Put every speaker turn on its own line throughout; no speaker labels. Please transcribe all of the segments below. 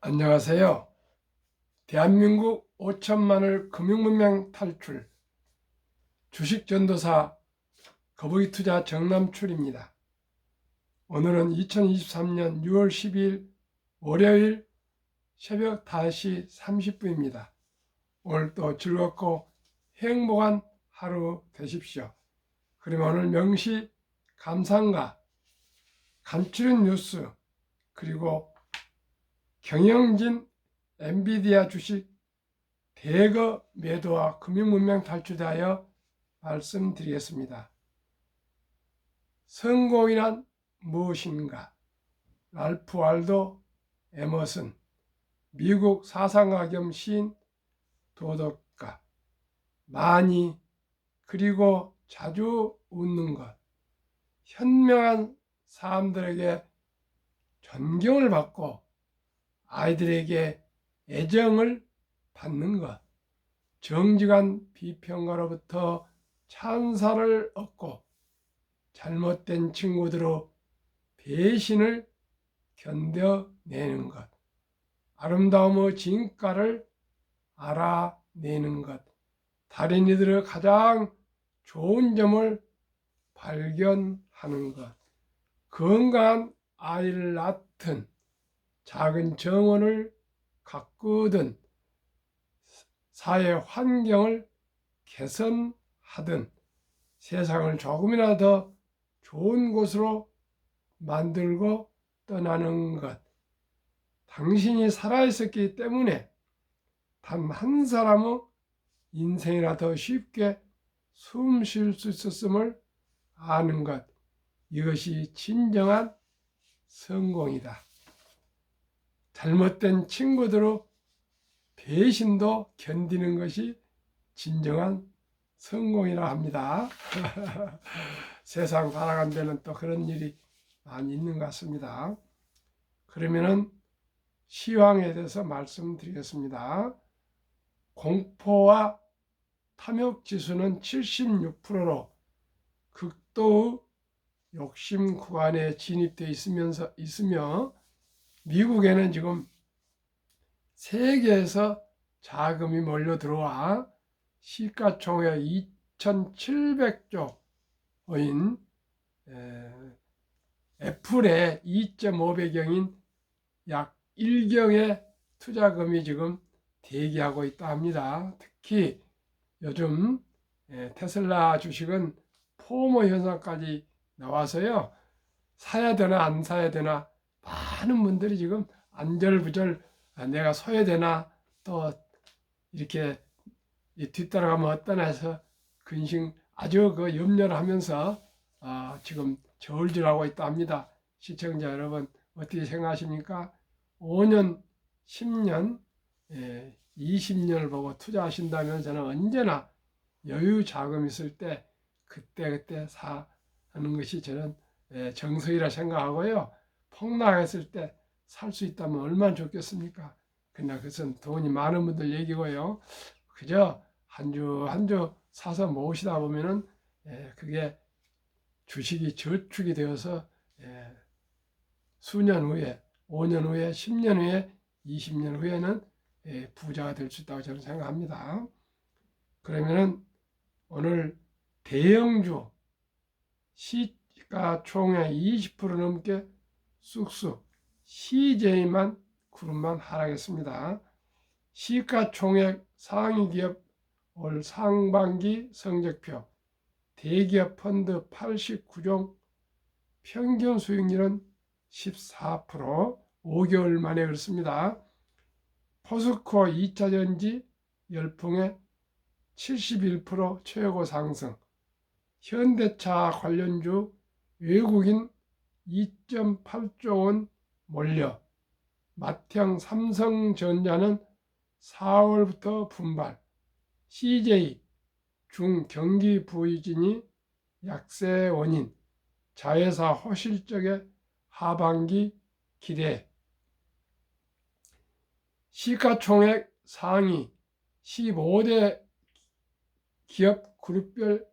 안녕하세요. 대한민국 5천만을 금융문명 탈출 주식전도사 거북이투자 정남출입니다. 오늘은 2023년 6월 12일 월요일 새벽 5시 30분입니다. 오늘도 즐겁고 행복한 하루 되십시오. 그러면 오늘 명시 감상가, 간추린 뉴스, 그리고 경영진 엔비디아 주식 대거 매도와 금융문명 탈출하여 말씀드리겠습니다. 성공이란 무엇인가? 랄프 waldo 에머슨, 미국 사상가 겸 시인, 도덕가. 많이 그리고 자주 웃는 것, 현명한 사람들에게 존경을 받고 아이들에게 애정을 받는 것, 정직한 비평가로부터 찬사를 얻고 잘못된 친구들의 배신을 견뎌내는 것, 아름다움의 진가를 알아내는 것, 다른 이들의 가장 좋은 점을 발견하는 것, 건강한 아이를 낳든 작은 정원을 가꾸든 사회 환경을 개선하든 세상을 조금이나 더 좋은 곳으로 만들고 떠나는 것. 당신이 살아있었기 때문에 단 한 사람의 인생이나 더 쉽게 숨 쉴 수 있었음을 아는 것. 이것이 진정한 성공이다. 잘못된 친구들의 배신도 견디는 것이 진정한 성공이라 합니다. 세상 살아간 데는 또 그런 일이 많이 있는 것 같습니다. 그러면은 시황에 대해서 말씀드리겠습니다. 공포와 탐욕 지수는 76%로 극도의 욕심 구간에 진입되어 있으며 미국에는 지금 세계에서 자금이 몰려 들어와 시가총액 2,700조인 애플의 2.5배경인 약 1경의 투자금이 지금 대기하고 있다 합니다. 특히 요즘 테슬라 주식은 포모 현상까지 나와서요. 사야 되나 안 사야 되나 많은 분들이 지금 안절부절 내가 서야 되나 또 이렇게 뒤따라가면 어떠나 해서 근심 아주 그 염려를 하면서 지금 저울질하고 있다 합니다. 시청자 여러분 어떻게 생각하십니까? 5년, 10년, 20년을 보고 투자하신다면 저는 언제나 여유 자금 있을 때 그때 사는 것이 저는 정석이라 생각하고요. 폭락했을 때 살 수 있다면 얼마나 좋겠습니까? 그러나 그것은 돈이 많은 분들 얘기고요. 그저 한 주 한 주 사서 모으시다 보면은 그게 주식이 저축이 되어서 수년 후에 5년 후에 10년 후에 20년 후에는 부자가 될 수 있다고 저는 생각합니다. 그러면은 오늘 대형주 시가총액 20% 넘게 쑥쑥 CJ만 그룹만 하락했습니다. 시가총액 상위 기업 올 상반기 성적표 대기업 펀드 89종 평균 수익률은 14%, 5개월 만에 그렇습니다. 포스코 2차전지 열풍에 71% 최고 상승, 현대차 관련주 외국인 2.8조 원 몰려 맏형 삼성전자는 4월부터 분발, CJ 중경기 부진이 약세 원인, 자회사 호실적의 하반기 기대, 시가총액 상위 15대 기업 그룹별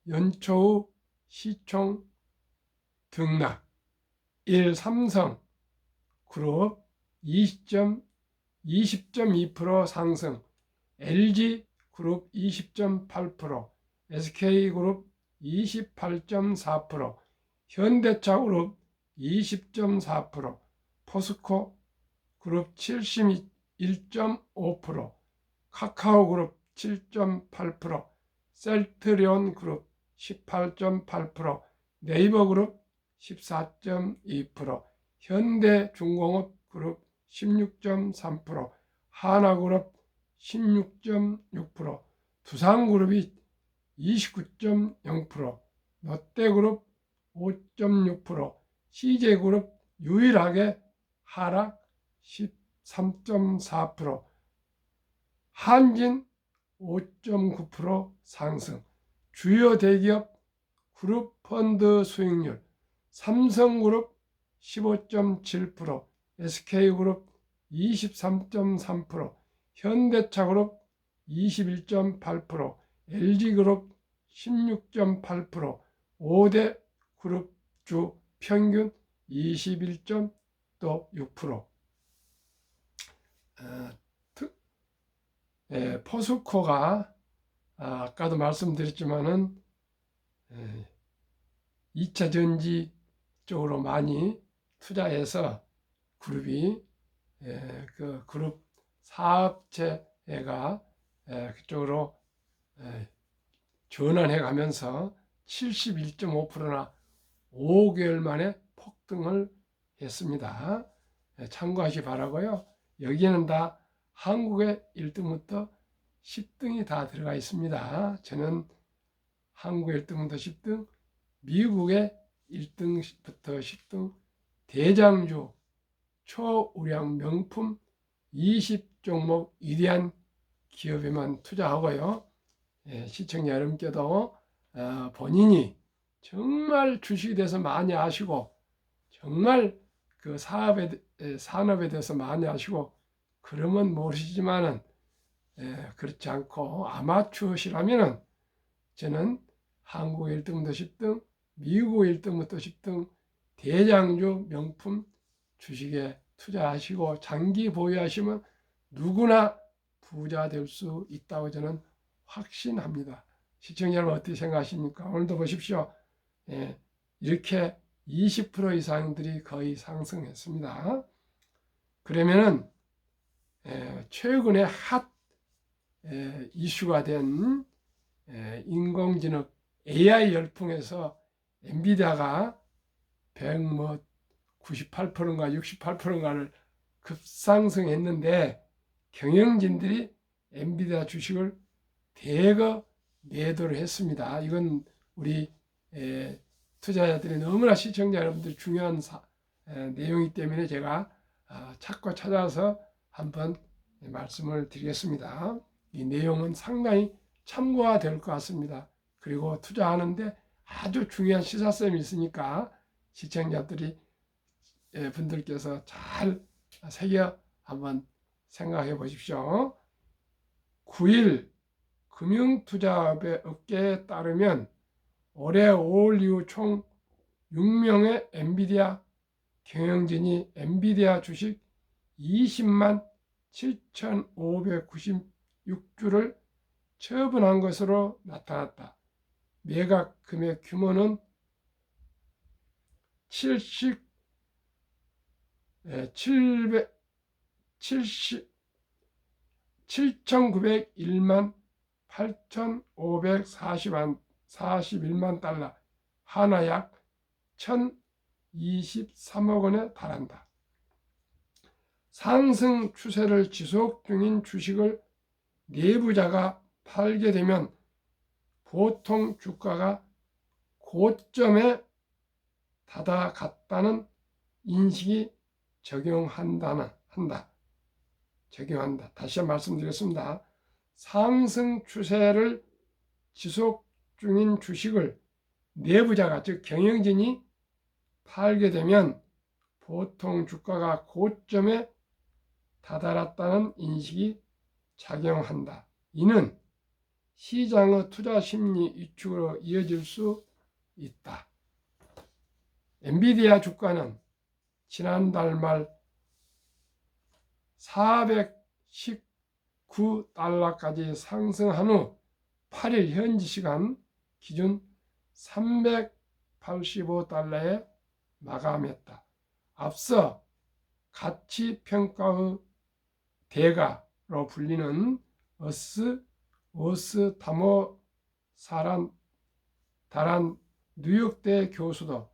연초 시총 등락, 1. 삼성 그룹 20.2% 상승, LG그룹 20.8%, SK그룹 28.4%, 현대차그룹 20.4%, 포스코그룹 71.5%, 카카오그룹 7.8%, 셀트리온그룹 18.8%, 네이버그룹 14.2%, 현대중공업그룹 16.3%, 하나그룹 16.6%, 두산그룹이 29.0%, 롯데그룹 5.6%, CJ그룹 유일하게 하락 13.4%, 한진 5.9% 상승. 주요 대기업 그룹 펀드 수익률 삼성그룹 15.7%, SK그룹 23.3%, 현대차그룹 21.8%, LG그룹 16.8%, 5대 그룹주 평균 21.6%. 포스코가 아까도 말씀드렸지만은 2차 전지 쪽으로 많이 투자해서 그룹이 그 그룹 사업체가 그쪽으로 전환해 가면서 71.5%나 5개월 만에 폭등을 했습니다. 참고하시 바라고요. 여기에는 다 한국의 1등부터 10등이 다 들어가 있습니다. 저는 한국의 1등부터 10등, 미국의 1등부터 10등, 대장주, 초우량 명품 20종목 위대한 기업에만 투자하고요. 시청자 여러분께도 본인이 정말 주식에 대해서 많이 아시고 정말 그 산업에 대해서 많이 아시고 그러면 모르시지만은 그렇지 않고 아마추어시라면은 저는 한국 1등부터 10등, 미국 1등부터 10등 대장주 명품 주식에 투자하시고 장기 보유하시면 누구나 부자 될 수 있다고 저는 확신합니다. 시청자 여러분 어떻게 생각하십니까? 오늘도 보십시오. 이렇게 20% 이상들이 거의 상승했습니다. 그러면은 최근에 핫 이슈가 된 인공지능 AI 열풍에서 엔비디아가 98%인가 68%인가를 급상승했는데 경영진들이 엔비디아 주식을 대거 매도를 했습니다. 이건 우리 투자자들이 너무나 시청자 여러분들 중요한 내용이기 때문에 제가 찾고 찾아서 한번 말씀을 드리겠습니다. 이 내용은 상당히 참고가 될 것 같습니다. 그리고 투자하는데 아주 중요한 시사점이 있으니까 시청자들이 분들께서 잘 새겨 한번 생각해 보십시오. 9일 금융투자업계에 따르면 올해 5월 이후 총 6명의 엔비디아 경영진이 엔비디아 주식 20만 7,596주를 처분한 것으로 나타났다. 매각 금액 규모는 7,901만 8,541만 달러, 하나 약 1,023억 원에 달한다. 상승 추세를 지속 중인 주식을 내부자가 팔게 되면 보통 주가가 고점에 다다갔다는 인식이 적용한다. 다시 한번 말씀드리겠습니다. 상승 추세를 지속 중인 주식을 내부자가 즉 경영진이 팔게 되면 보통 주가가 고점에 다다랐다는 인식이 작용한다. 이는 시장의 투자 심리 위축으로 이어질 수 있다. 엔비디아 주가는 지난달 말 419달러까지 상승한 후 8일 현지 시간 기준 385달러에 마감했다. 앞서 가치평가의 대가로 불리는 오스타모 다란 뉴욕대 교수도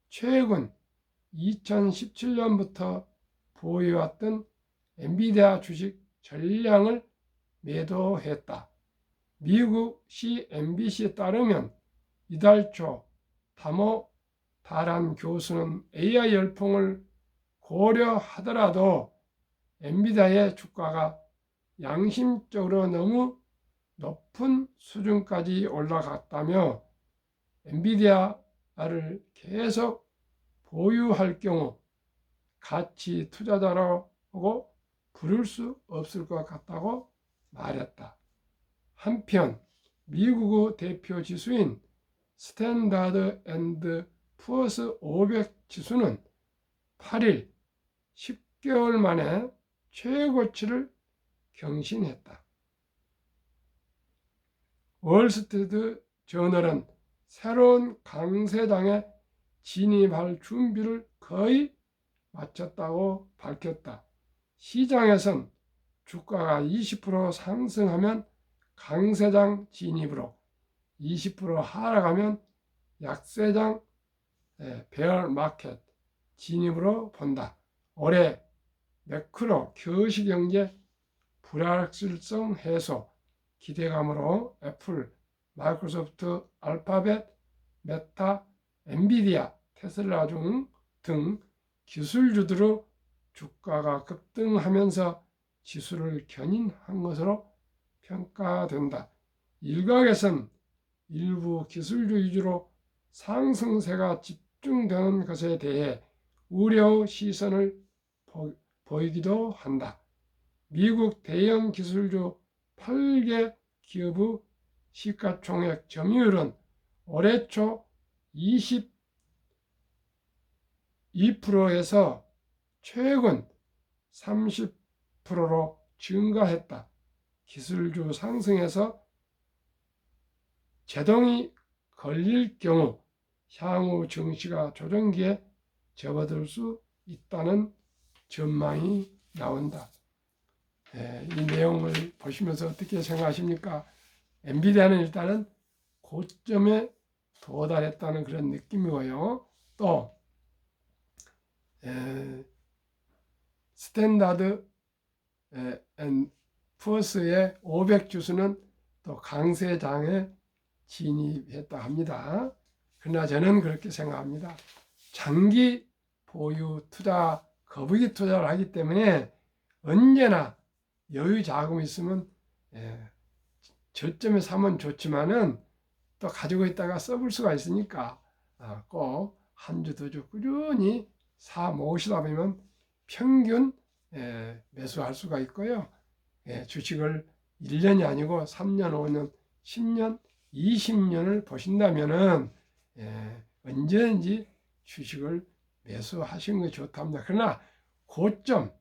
최근 2017년부터 보유해왔던 엔비디아 주식 전량을 매도했다. 미국 CNBC에 따르면 이달 초 다란 교수는 AI 열풍을 고려하더라도 엔비디아의 주가가 양심적으로 너무 높은 수준까지 올라갔다며 엔비디아를 계속 보유할 경우 가치 투자자라고 부를 수 없을 것 같다고 말했다. 한편 미국의 대표 지수인 스탠다드 앤드 푸어스 500 지수는 8일 10개월 만에 최고치를 경신했다. 월스트리트 저널은 새로운 강세장에 진입할 준비를 거의 마쳤다고 밝혔다. 시장에선 주가가 20% 상승하면 강세장 진입으로, 20% 하락하면 약세장 베어 마켓 진입으로 본다. 올해 매크로 거시경제 불확실성 해소 기대감으로 애플, 마이크로소프트, 알파벳, 메타, 엔비디아, 테슬라 등 기술주들의 주가가 급등하면서 지수를 견인한 것으로 평가된다. 일각에선 일부 기술주 위주로 상승세가 집중되는 것에 대해 우려의 시선을 보이기도 한다. 미국 대형 기술주 8개 기업의 시가총액 점유율은 올해 초 22%에서 최근 30%로 증가했다. 기술주 상승에서 제동이 걸릴 경우 향후 증시가 조정기에 접어들 수 있다는 전망이 나온다. 이 내용을 보시면서 어떻게 생각하십니까? 엔비디아는 일단은 고점에 도달했다는 그런 느낌이고요. 또 스탠다드 앤 푸어스의 500 지수는 또 강세장에 진입했다 합니다. 그러나 저는 그렇게 생각합니다. 장기 보유 투자, 거북이 투자를 하기 때문에 언제나 여유 자금이 있으면 저점에 사면 좋지만은 또 가지고 있다가 써볼 수가 있으니까 꼭 한 주, 두 주 꾸준히 사 모으시다 보면 평균 매수할 수가 있고요. 주식을 1년이 아니고 3년, 5년, 10년, 20년을 보신다면은 언제든지 주식을 매수하시는 것이 좋답니다. 그러나 고점,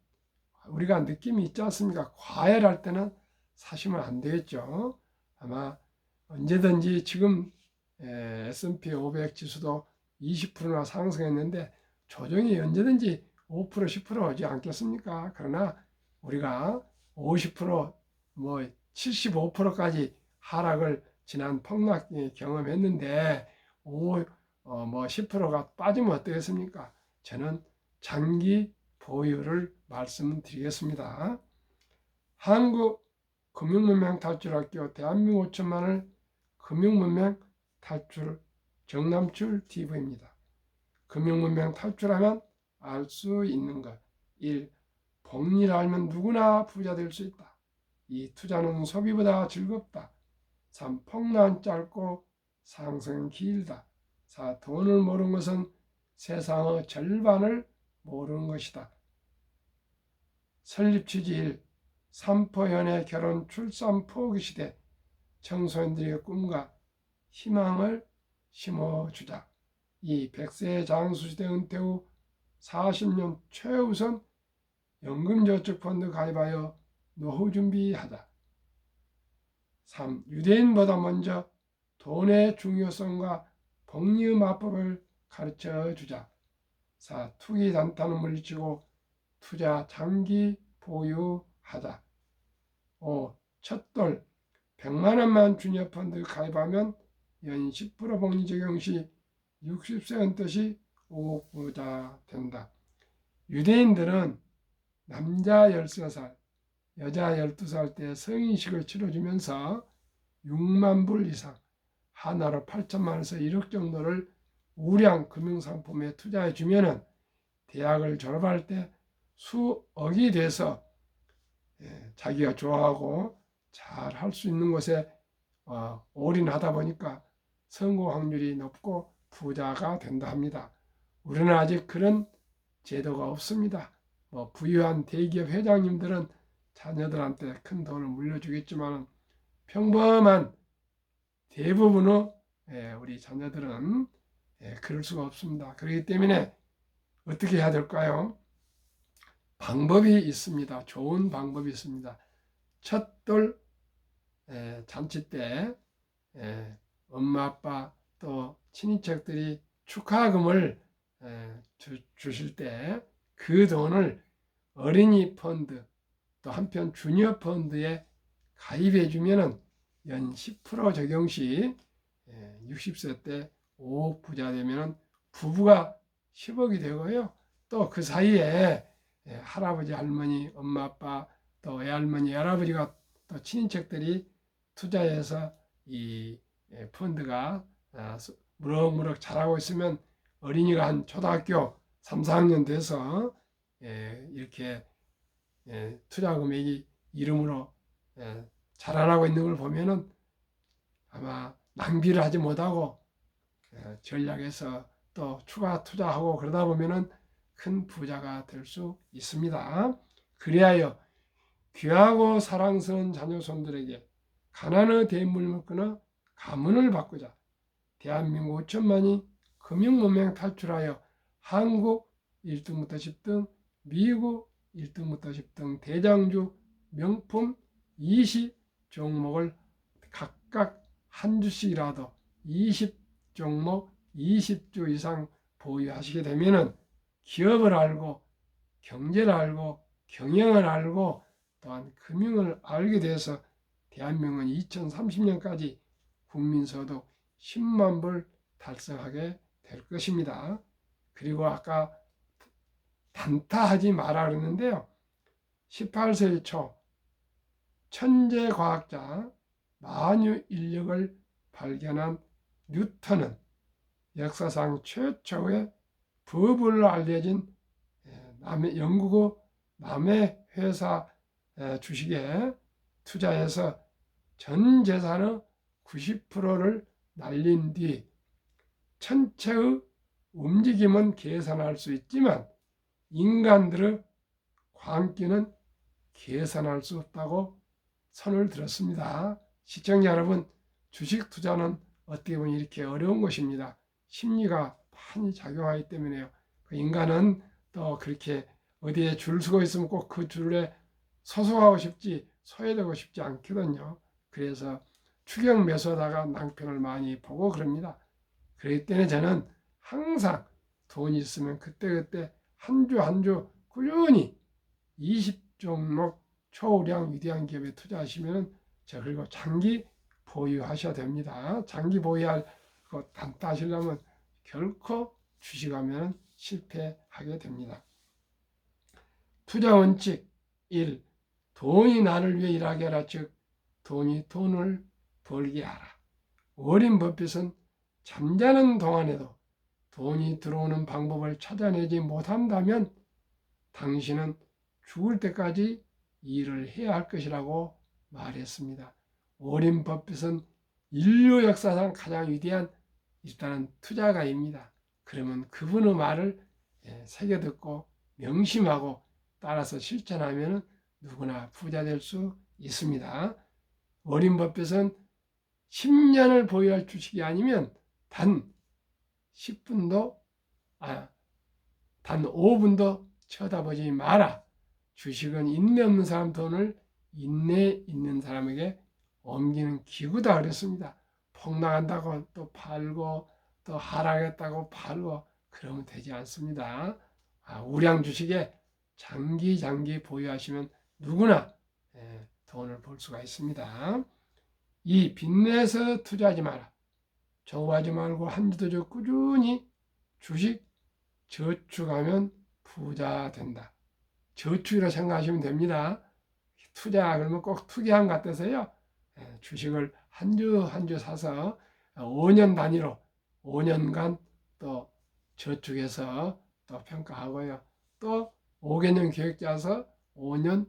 우리가 느낌이 있지 않습니까? 과열할 때는 사시면 안 되겠죠. 아마 언제든지 지금 S&P 500 지수도 20%나 상승했는데 조정이 언제든지 5%, 10% 오지 않겠습니까? 그러나 우리가 50%, 뭐 75%까지 하락을 지난 폭락에 경험했는데 뭐 10%가 빠지면 어떻겠습니까? 저는 장기 보유를 말씀드리겠습니다. 한국금융문명 탈출학교 대한민국 5천만을 금융문명 탈출 정남출 TV입니다. 금융문명 탈출하면 알 수 있는 것. 1. 복리를 알면 누구나 부자 될 수 있다. 2. 투자는 소비보다 즐겁다. 3. 폭락은 짧고 상승은 길다. 4. 돈을 모르는 것은 세상의 절반을 모르는 것이다. 설립 취지 1. 삼포연애 결혼 출산 포기 시대 청소년들의 꿈과 희망을 심어주자. 2. 100세 장수시대 은퇴 후 40년 최우선 연금저축펀드 가입하여 노후 준비하자. 3. 유대인보다 먼저 돈의 중요성과 복리마법을 가르쳐 주자. 4. 투기 단타는 물리치고 투자 장기 보유하자. 5. 첫돌 100만 원만 주녀펀드 가입하면 연 10% 복리 적용 시 60세 은퇴시 5억 부자 된다. 유대인들은 남자 13살, 여자 12살 때 성인식을 치러주면서 6만 불 이상, 하나로 8천만 원에서 1억 정도를 우량 금융상품에 투자해 주면은 대학을 졸업할 때 수억이 돼서 자기가 좋아하고 잘 할 수 있는 곳에 올인하다 보니까 성공 확률이 높고 부자가 된다 합니다. 우리는 아직 그런 제도가 없습니다. 부유한 대기업 회장님들은 자녀들한테 큰 돈을 물려주겠지만 평범한 대부분의 우리 자녀들은 그럴 수가 없습니다. 그렇기 때문에 어떻게 해야 될까요? 방법이 있습니다. 좋은 방법이 있습니다. 첫돌 잔치 때 엄마 아빠 또 친인척들이 축하금을 주실 때 그 돈을 어린이 펀드 또 한편 주니어 펀드에 가입해 주면은 연 10% 적용 시 60세 때 5억 부자 되면은 부부가 10억이 되고요. 또 그 사이에 할아버지, 할머니, 엄마, 아빠, 또 외할머니, 외할아버지가 또 친인척들이 투자해서 이 펀드가 무럭무럭 자라고 있으면 어린이가 한 초등학교 3, 4학년 돼서 이렇게 투자 금액이 이름으로 자라나고 있는 걸 보면은 아마 낭비를 하지 못하고 전략해서 또 추가 투자하고 그러다 보면은 큰 부자가 될 수 있습니다. 그리하여 귀하고 사랑스러운 자녀손들에게 가난의 대물을 끊어 가문을 바꾸자. 대한민국 5천만이 금융문명 탈출하여 한국 1등부터 10등, 미국 1등부터 10등 대장주 명품 20 종목을 각각 한 주씩이라도 20 종목 20주 이상 보유하시게 되면은 기업을 알고 경제를 알고 경영을 알고 또한 금융을 알게 돼서 대한민국은 2030년까지 국민소득 10만 불 달성하게 될 것입니다. 그리고 아까 단타하지 마라 그랬는데요. 18세기 초 천재 과학자 만유 인력을 발견한 뉴턴은 역사상 최초의 버블로 알려진 영국의 남의 회사 주식에 투자해서 전 재산의 90%를 날린 뒤 천체의 움직임은 계산할 수 있지만 인간들의 광기는 계산할 수 없다고 선을 들었습니다. 시청자 여러분, 주식 투자는 어떻게 보면 이렇게 어려운 것입니다. 심리가 많이 작용하기 때문에요. 인간은 또 그렇게 어디에 줄 서고 있으면 꼭 그 줄에 소속하고 싶지 소외되고 싶지 않거든요. 그래서 추격 매수하다가 낭패를 많이 보고 그럽니다. 그렇기 때문에 저는 항상 돈이 있으면 그때그때 한 주 한 주 꾸준히 20종목 초우량 위대한 기업에 투자하시면 그리고 장기 보유하셔야 됩니다. 장기 보유할 거 단타 하시려면 결코 주식하면 실패하게 됩니다. 투자 원칙 1. 돈이 나를 위해 일하게 하라. 즉 돈이 돈을 벌게 하라. 워렌 버핏은 잠자는 동안에도 돈이 들어오는 방법을 찾아내지 못한다면 당신은 죽을 때까지 일을 해야 할 것이라고 말했습니다. 워렌 버핏은 인류 역사상 가장 위대한 일단은 투자가입니다. 그러면 그분의 말을 새겨듣고 명심하고 따라서 실천하면 누구나 부자 될 수 있습니다. 워렌 버핏은 10년을 보유할 주식이 아니면 단 10분도 단 5분도 쳐다보지 마라. 주식은 인내 없는 사람 돈을 인내 있는 사람에게 옮기는 기구다 그랬습니다. 폭락한다고 또 팔고 또 하락했다고 팔고 그러면 되지 않습니다. 우량 주식에 장기 보유하시면 누구나 돈을 벌 수가 있습니다. 이 빚내서 투자하지 마라. 저하지 말고 한두 주 꾸준히 주식 저축하면 부자 된다. 저축이라 생각하시면 됩니다. 투자 그러면 꼭 투기한 것 같아서요. 주식을 한 주 사서 5년 단위로 5년간 또 저축해서 또 평가하고요. 또 5개년 계획 짜서 5년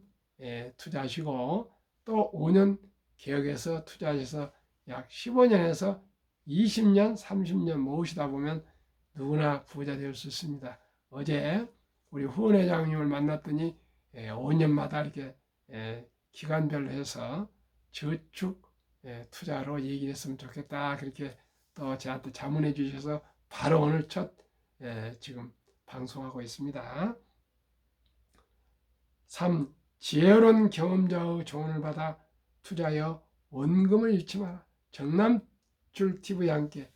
투자하시고 또 5년 계획해서 투자하셔서 약 15년에서 20년, 30년 모으시다 보면 누구나 부자 될 수 있습니다. 어제 우리 후원 회장님을 만났더니 5년마다 이렇게 기간별로 해서 저축 투자로 얘기를 했으면 좋겠다. 그렇게 또 저한테 자문해 주셔서 바로 오늘 첫 지금 방송하고 있습니다. 3. 지혜로운 경험자의 조언을 받아 투자하여 원금을 잃지 마라. 정남줄 TV와 함께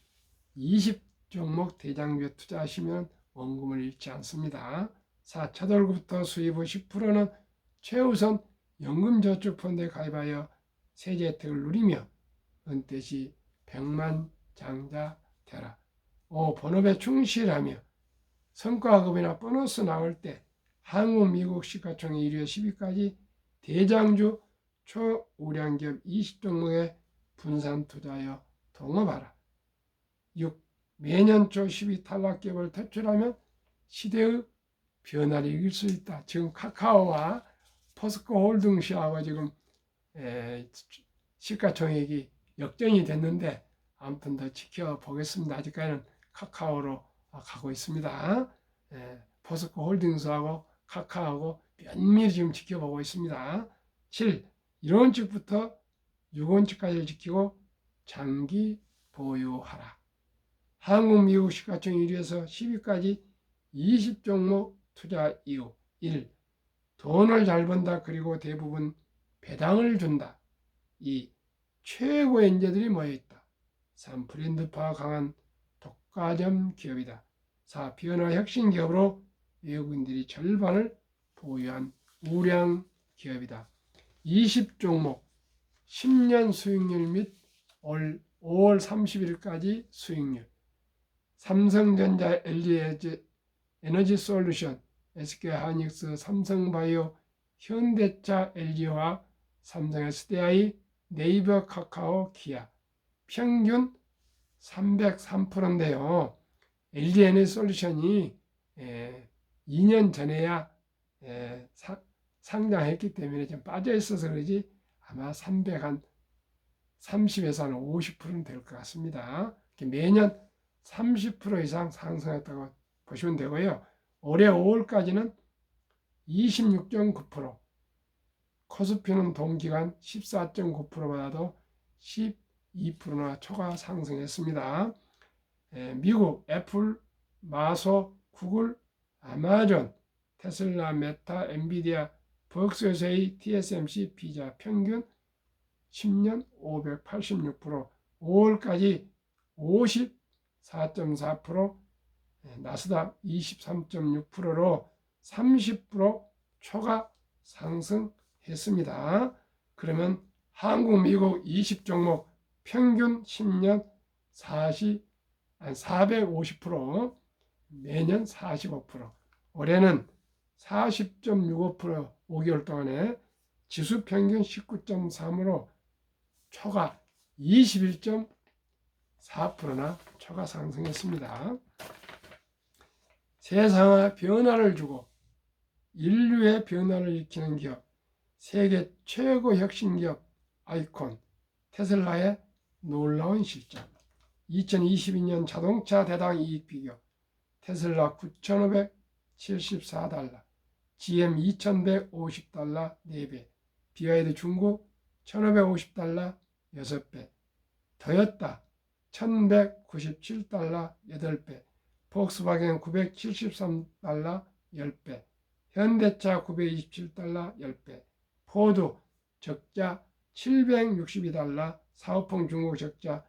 20종목 대장주에 투자하시면 원금을 잃지 않습니다. 4. 첫 월급부터 수입 후 10%는 최우선 연금저축펀드에 가입하여 세제 혜택을 누리며 은퇴 시 백만장자 되라. 5. 본업에 충실하며 성과급이나 보너스 나올 때 한국, 미국 시가총액 1위에서 10위까지 대장주 초우량기업 20종목에 분산 투자하여 동업하라. 6. 매년 초 10위 탈락기업을 퇴출하면 시대의 변화를 이길 수 있다. 지금 카카오와 포스코 홀딩스하고 지금 시가총액이 역전이 됐는데 아무튼 더 지켜보겠습니다. 아직까지는 카카오로 가고 있습니다. 포스코 홀딩스하고 카카오하고 면밀히 지금 지켜보고 있습니다. 7. 1원칙부터 6원칙까지를 지키고 장기 보유하라. 한국, 미국 시가총액 1위에서 10위까지 20종목 투자 이유. 1. 돈을 잘 번다. 그리고 대부분 배당을 준다. 2. 최고의 인재들이 모여있다. 3. 브랜드파가 강한 독과점 기업이다. 4. 변화 혁신 기업으로 외국인들이 절반을 보유한 우량 기업이다. 20종목 10년 수익률 및 올 5월 30일까지 수익률. 삼성전자, LG 에너지솔루션, SK하이닉스, 삼성바이오, 현대차, LG화, 삼성 SDI, 네이버, 카카오, 기아. 평균 303%인데요. LG 에너지솔루션이 2년 전에야 상장했기 때문에 좀 빠져 있어서 그러지 아마 30에서 한 50%는 될 것 같습니다. 매년 30% 이상 상승했다고 보시면 되고요. 올해 5월까지는 26.9%, 코스피는 동기간 14.9% 받아도 12%나 초과 상승했습니다. 미국 애플, 마소, 구글, 아마존, 테슬라, 메타, 엔비디아, 벅스웨이, TSMC, 피자 평균 10년 586%, 5월까지 54.4%, 나스닥 23.6%로 30% 초과 상승했습니다. 그러면 한국, 미국 20종목 평균 10년 450%, 매년 45%, 올해는 40.65%, 5개월 동안에 지수 평균 19.3으로 초과 21.4%나 초과 상승했습니다. 세상의 변화를 주고 인류의 변화를 일으키는 기업, 세계 최고 혁신 기업 아이콘 테슬라의 놀라운 실적. 2022년 자동차 대당 이익 비교. 테슬라 9,574달러, GM 2,150달러 4배, BYD 중국 1,550달러 6배, 토요타 1,197달러 8배, 폭스바겐 973달러 10배, 현대차 927달러 10배, 포드 적자 762달러, 사오펑 중국 적자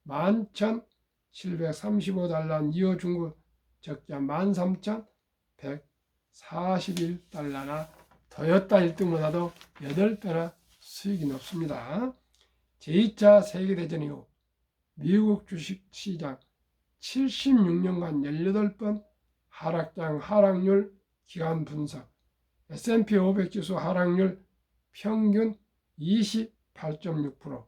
11,735달러, 니오 중국 적자 13,141달러나 토요타 1등보다도 8배나 수익이 높습니다. 제2차 세계대전 이후 미국 주식시장 76년간 18번 하락률 기간 분석, S&P 500 지수 하락률 평균 28.6%,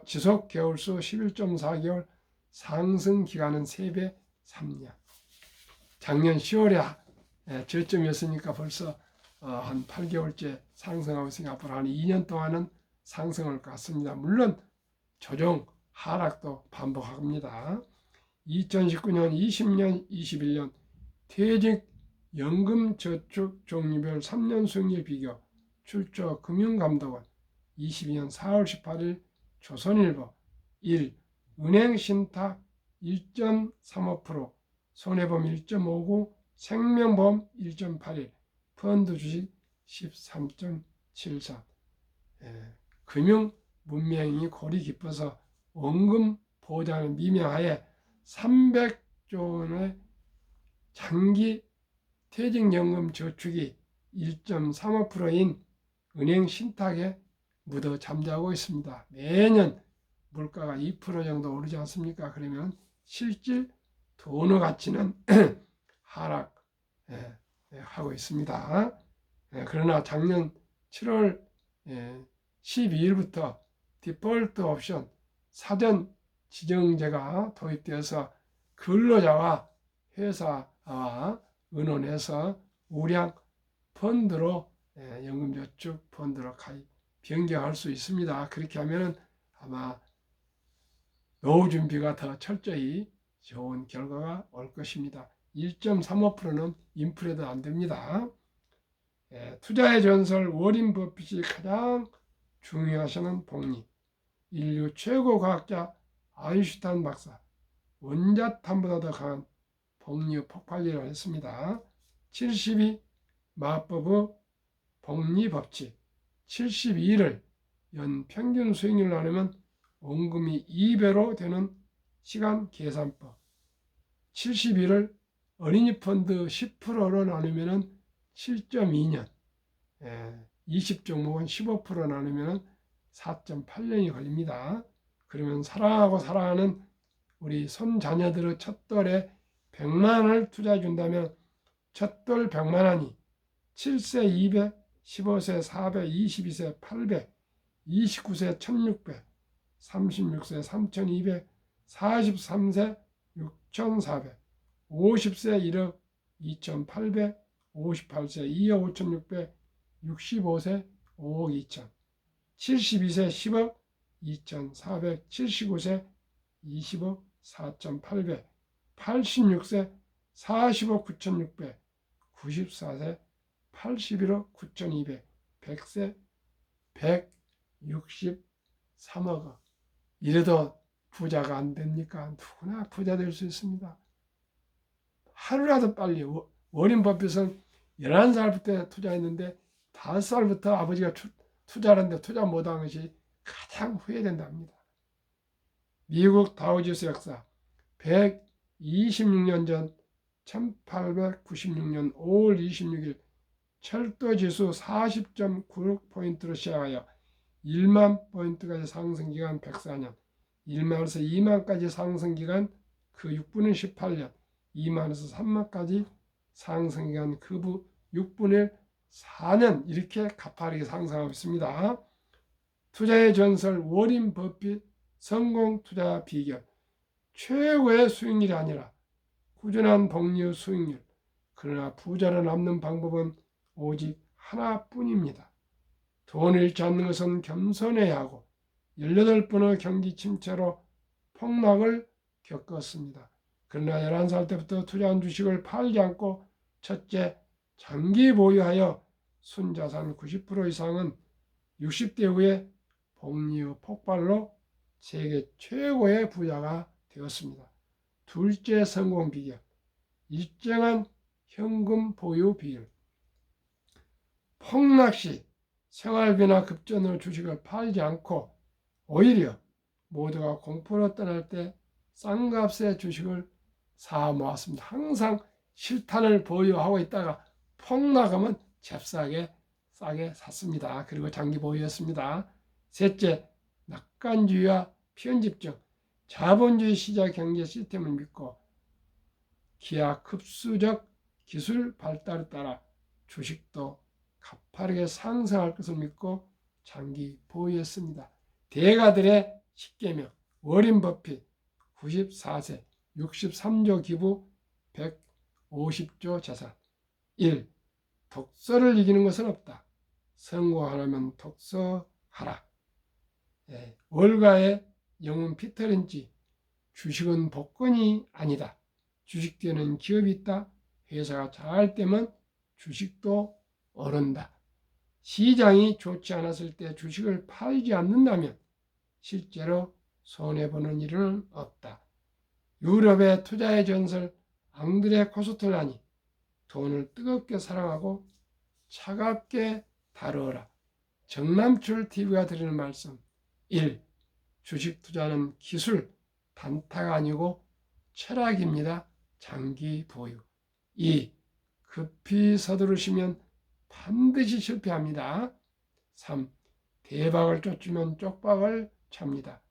지속 개월수 11.4개월, 상승 기간은 3배 3년. 작년 10월에 저점이었으니까 벌써 한 8개월째 상승하고 있으니까 앞으로 한 2년 동안은 상승할 것 같습니다. 물론 조정 하락도 반복합니다. 2019년, 20년, 21년 퇴직연금저축 종류별 3년 수익률 비교, 출처 금융감독원, 22년 4월 18일 조선일보. 1. 은행신탁 1.35%, 손해보험 1.59%, 생명보험 1.81%, 펀드 주식 13.74%. 금융 문명이 골이 깊어서 원금 보장을 미명하에 300조 원의 장기 퇴직연금 저축이 1.35%인 은행 신탁에 묻어 잠자고 있습니다. 매년 물가가 2% 정도 오르지 않습니까? 그러면 실질 돈의 가치는 하락하고 있습니다. 그러나 작년 7월 12일부터 디폴트 옵션 사전 지정제가 도입되어서 근로자와 회사와 의논해서 우량 펀드로 연금저축 펀드로 변경할 수 있습니다. 그렇게 하면 아마 노후 준비가 더 철저히 좋은 결과가 올 것입니다. 1.35%는 인플레도 안 됩니다. 투자의 전설 워린 버핏이 가장 중요하시는 복리, 인류 최고 과학자 아인슈타인 박사, 원자탄보다 더 강한 복리 폭발력을 했습니다. 72 마법의 복리 법칙, 72를 연 평균 수익률 나누면 원금이 2배로 되는 시간 계산법, 72를 어린이 펀드 10%로 나누면 7.2년, 20종목은 15% 나누면 4.8년이 걸립니다. 그러면 사랑하고 사랑하는 우리 손자녀들의 첫돌에 100만 원을 투자해 준다면 첫돌 100만 원이 7세 200, 15세 400, 22세 800, 29세 1600, 36세 3200, 43세 6400, 50세 1억 2800, 58세 2억 5600, 65세 5억 2000, 72세 10억 2400, 79세 20억 4800, 86세 40억 9600, 94세 81억 9200, 100세 163억 원. 이래도 부자가 안 됩니까? 누구나 부자 될 수 있습니다. 하루라도 빨리. 워린 버핏은 11살부터 투자했는데 5살부터 아버지가 투자하는데 투자 못한 것이 가장 후회된답니다. 미국 다우지수 역사 126년 전 1896년 5월 26일 철도지수 40.96포인트로 시작하여 1만 포인트까지 상승기간 104년, 1만에서 2만까지 상승기간 그 6분의 18년, 2만에서 3만까지 상승기간 그 6분의 4년, 이렇게 가파르게 상승하고 있습니다. 투자의 전설 워린 버핏 성공 투자 비결, 최고의 수익률이 아니라 꾸준한 복리 수익률. 그러나 부자로 남는 방법은 오직 하나뿐입니다. 돈을 잃지 않는 것은 겸손해야 하고 18번의 경기 침체로 폭락을 겪었습니다. 그러나 11살 때부터 투자한 주식을 팔지 않고 첫째, 장기 보유하여 순자산 90% 이상은 60대 후에 복리의 폭발로 세계 최고의 부자가 되었습니다. 둘째 성공 비결, 일정한 현금 보유 비율. 폭락시 생활비나 급전으로 주식을 팔지 않고 오히려 모두가 공포로 떠날 때 싼 값에 주식을 사 모았습니다. 항상 실탄을 보유하고 있다가 폭락하면 잽싸게 싸게 샀습니다. 그리고 장기 보유였습니다. 셋째, 낙관주의와 편집증, 자본주의 시장 경제 시스템을 믿고 기하급수적 기술 발달에 따라 주식도 가파르게 상승할 것을 믿고 장기 보유했습니다. 대가들의 10계명, 워렌 버핏 94세 63조 기부 150조 재산. 1. 독서를 이기는 것은 없다. 성공하려면 독서하라. 월가의 영웅 피터 린치, 주식은 복권이 아니다. 주식되는 기업이 있다. 회사가 잘 되면 주식도 오른다. 시장이 좋지 않았을 때 주식을 팔지 않는다면 실제로 손해보는 일은 없다. 유럽의 투자의 전설 앙드레 코스톨라니, 돈을 뜨겁게 사랑하고 차갑게 다루어라. 정남출 TV가 드리는 말씀. 1. 주식 투자는 기술, 단타가 아니고 철학입니다. 장기 보유. 2. 급히 서두르시면 반드시 실패합니다. 3. 대박을 쫓으면 쪽박을 찹니다.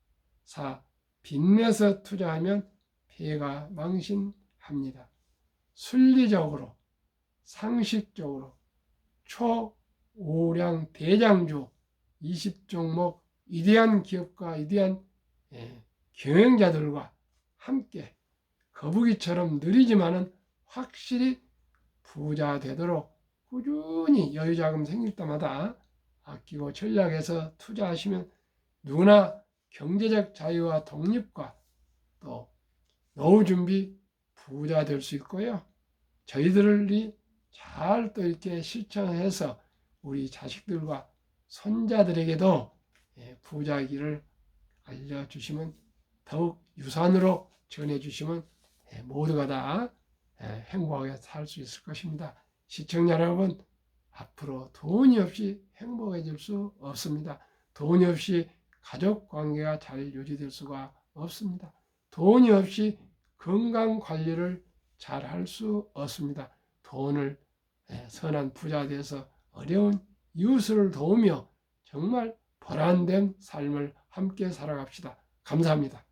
4. 빚내서 투자하면 피해가 망신합니다. 순리적으로, 상식적으로 초우량 대장주 20종목 위대한 기업과 위대한 경영자들과 함께 거북이처럼 느리지만은 확실히 부자 되도록 꾸준히 여유자금 생길 때마다 아끼고 전략해서 투자하시면 누구나 경제적 자유와 독립과 또 노후 준비 부자 될 수 있고요. 저희들이 잘 또 이렇게 실천해서 우리 자식들과 손자들에게도 부자기를 알려주시면 더욱 유산으로 전해주시면 모두가 다 행복하게 살 수 있을 것입니다. 시청자 여러분, 앞으로 돈이 없이 행복해질 수 없습니다. 돈이 없이 가족 관계가 잘 유지될 수가 없습니다. 돈이 없이 건강 관리를 잘 할 수 없습니다. 돈을 선한 부자 되어서 어려운 이웃을 도우며 정말 보람된 삶을 함께 살아갑시다. 감사합니다.